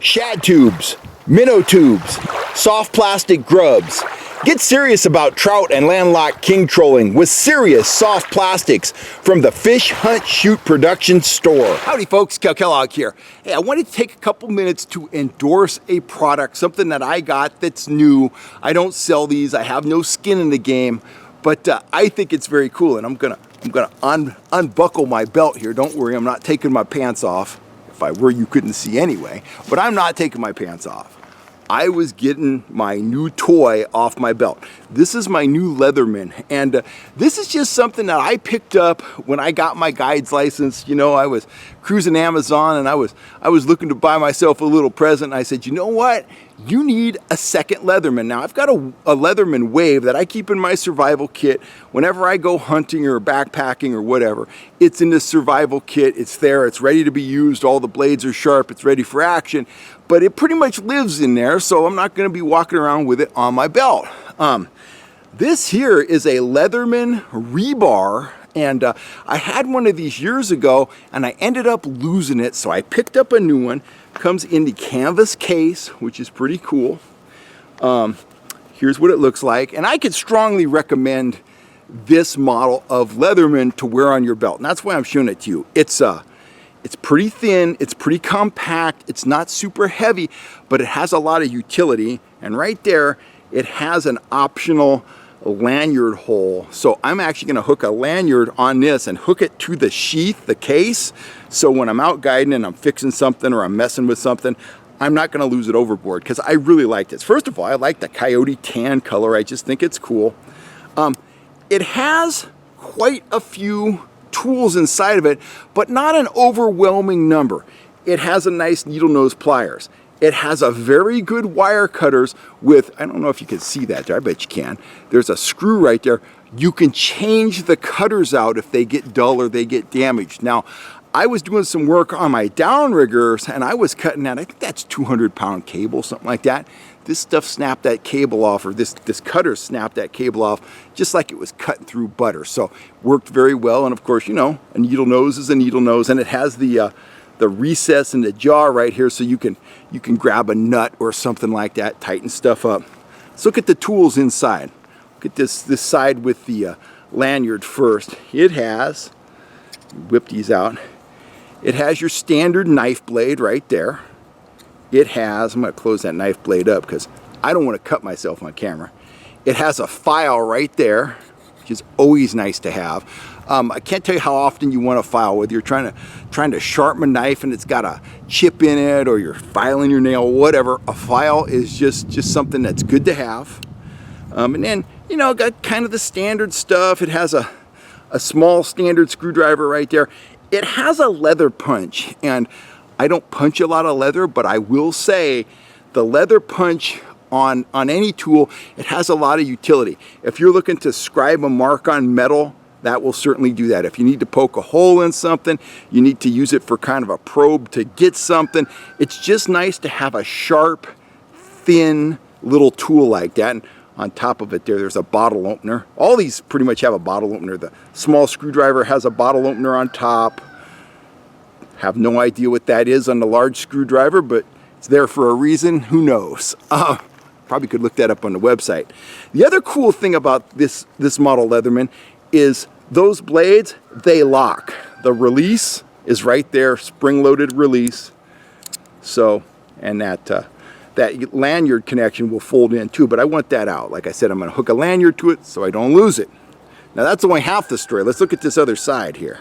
shad tubes, minnow tubes, soft plastic grubs. Get serious about trout and landlocked king trolling with serious soft plastics from the Fish Hunt Shoot Production store. Howdy folks, Cal Kellogg here. Hey, I wanted to take a couple minutes to endorse a product, something that I got that's new. I don't sell these, I have no skin in the game, but I think it's very cool, and I'm gonna unbuckle my belt here. Don't worry, I'm not taking my pants off. If I were, you couldn't see anyway, but I'm not taking my pants off. I was getting my new toy off my belt. This is my new Leatherman, and this is just something that I picked up when I got my guide's license. You know, I was cruising Amazon and I was looking to buy myself a little present, and I said, you know what? You need a second Leatherman. Now, I've got a Leatherman Wave that I keep in my survival kit whenever I go hunting or backpacking or whatever. It's in this survival kit, it's there, it's ready to be used, all the blades are sharp, it's ready for action, but it pretty much lives in there, so I'm not gonna be walking around with it on my belt. This here is a Leatherman Rebar, and I had one of these years ago and I ended up losing it, so I picked up a new one. Comes in the canvas case, which is pretty cool. Here's what it looks like, and I could strongly recommend this model of Leatherman to wear on your belt, and that's why I'm showing it to you. It's pretty thin, it's pretty compact, it's not super heavy, but it has a lot of utility, and right there it has an optional lanyard hole. So I'm actually going to hook a lanyard on this and hook it to the sheath, the case, so when I'm out guiding and I'm fixing something or I'm messing with something, I'm not going to lose it overboard, because I really like this. First of all, I like the coyote tan color. I just think it's cool. It has quite a few tools inside of it, but not an overwhelming number. It has a nice needle nose pliers. It has a very good wire cutters with, I don't know if you can see that there, I bet you can. There's a screw right there. You can change the cutters out if they get dull or they get damaged. Now, I was doing some work on my downriggers and I was cutting out, I think that's 200-pound cable, something like that. This stuff snapped that cable off, or this cutter snapped that cable off just like it was cutting through butter. So worked very well, and of course, you know, a needle nose is a needle nose, and it has the recess in the jaw right here, so you can grab a nut or something like that, tighten stuff up. Let's look at the tools inside. Look at this side with the lanyard first. It has, whip these out, it has your standard knife blade right there. It has, I'm going to close that knife blade up because I don't want to cut myself on camera. It has a file right there, which is always nice to have. I can't tell you how often you want a file, whether you're trying to sharpen a knife and it's got a chip in it, or you're filing your nail, whatever. A file is just something that's good to have. And then, you know, got kind of the standard stuff. It has a small standard screwdriver right there. It has a leather punch, and I don't punch a lot of leather, but I will say the leather punch on any tool, it has a lot of utility. If you're looking to scribe a mark on metal, that will certainly do that. If you need to poke a hole in something, you need to use it for kind of a probe to get something, it's just nice to have a sharp, thin little tool like that. And on top of it there's a bottle opener. All these pretty much have a bottle opener. The small screwdriver has a bottle opener on top. Have no idea what that is on the large screwdriver, but it's there for a reason. Who knows? Probably could look that up on the website. The other cool thing about this model Leatherman is those blades, they lock. The release is right there, spring-loaded release. So, and that lanyard connection will fold in too, but I want that out. Like I said, I'm going to hook a lanyard to it so I don't lose it. Now that's only half the story. Let's look at this other side here.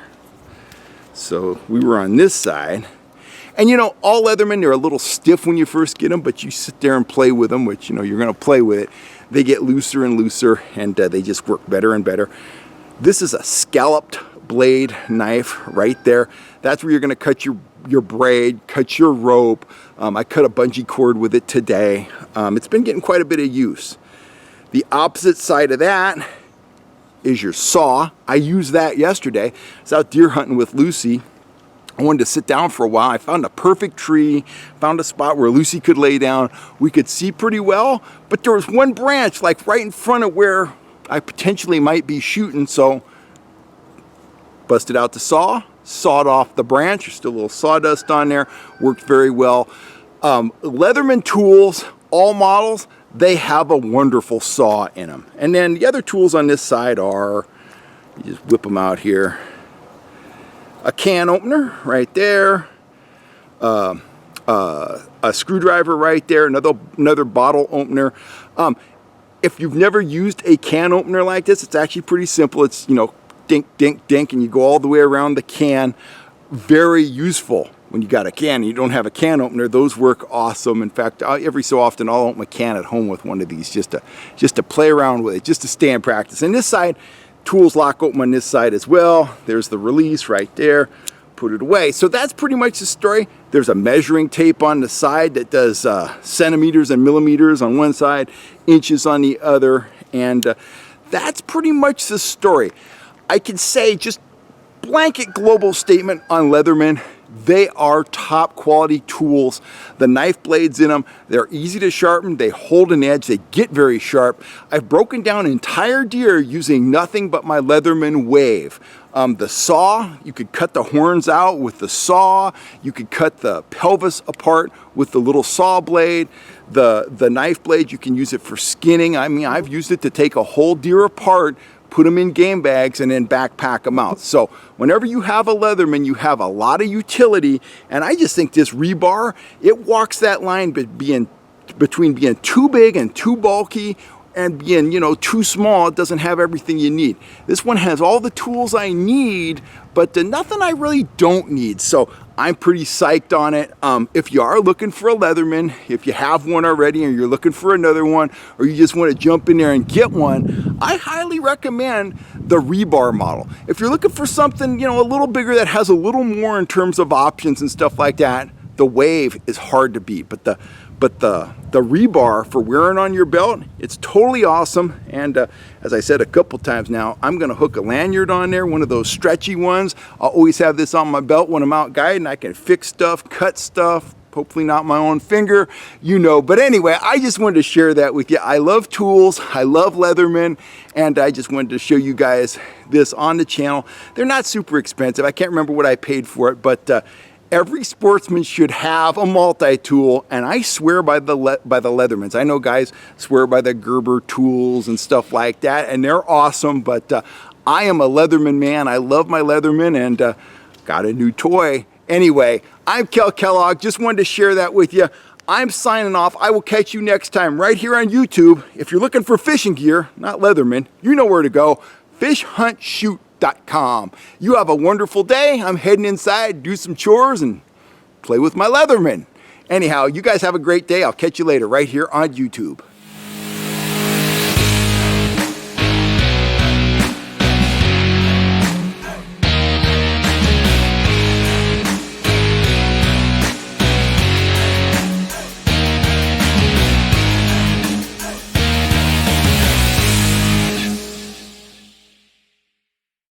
So we were on this side, and you know, all Leatherman, they're a little stiff when you first get them, but you sit there and play with them, which, you know, you're going to play with it. They get looser and looser, and they just work better and better. This is a scalloped blade knife right there. That's where you're going to cut your braid, cut your rope. I cut a bungee cord with it today. It's been getting quite a bit of use. The opposite side of that is your saw. I used that yesterday. I was out deer hunting with Lucy. I wanted to sit down for a while. I found a perfect tree, found a spot where Lucy could lay down. We could see pretty well, but there was one branch like right in front of where I potentially might be shooting, so busted out the saw, sawed off the branch. There's still a little sawdust on there. Worked very well. Leatherman tools, all models, they have a wonderful saw in them. And then the other tools on this side are, you just whip them out here, a can opener right there, a screwdriver right there, another bottle opener. If you've never used a can opener like this, it's actually pretty simple. It's, you know, dink, dink, dink, and you go all the way around the can. Very useful when you got a can and you don't have a can opener. Those work awesome. In fact, every so often I'll open a can at home with one of these just to play around with it, just to stay in practice. And this side, tools lock open on this side as well. There's the release right there. Put it away. So that's pretty much the story. There's a measuring tape on the side that does centimeters and millimeters on one side, inches on the other, and that's pretty much the story. I can say just blanket global statement on Leatherman. They are top quality tools. The knife blades in them, they're easy to sharpen, they hold an edge, they get very sharp. I've broken down entire deer using nothing but my Leatherman Wave. The saw, you could cut the horns out with the saw, you could cut the pelvis apart with the little saw blade. The knife blade, you can use it for skinning. I mean, I've used it to take a whole deer apart, put them in game bags, and then backpack them out. So whenever you have a Leatherman, you have a lot of utility, and I just think this rebar, it walks that line between being too big and too bulky and being, you know, too small. It doesn't have everything you need. This one has all the tools I need, but nothing I really don't need. So I'm pretty psyched on it. If you are looking for a Leatherman, if you have one already and you're looking for another one, or you just want to jump in there and get one, I highly recommend the rebar model. If you're looking for something, you know, a little bigger that has a little more in terms of options and stuff like that, the Wave is hard to beat. But the rebar for wearing on your belt, it's totally awesome. And as I said a couple times now, I'm gonna hook a lanyard on there, one of those stretchy ones. I'll always have this on my belt when I'm out guiding. I can fix stuff, cut stuff, hopefully not my own finger, you know. But anyway, I just wanted to share that with you. I love tools, I love Leatherman, and I just wanted to show you guys this on the channel. They're not super expensive. I can't remember what I paid for it, but every sportsman should have a multi-tool, and I swear by the Leathermans. I know guys swear by the Gerber tools and stuff like that, and they're awesome, but I am a Leatherman man. I love my Leatherman, and got a new toy. Anyway, I'm Kel Kellogg. Just wanted to share that with you. I'm signing off. I will catch you next time right here on YouTube. If you're looking for fishing gear, not Leatherman, you know where to go. FishHuntShoot.com. You have a wonderful day. I'm heading inside, do some chores, and play with my Leatherman. Anyhow, you guys have a great day. I'll catch you later right here on YouTube.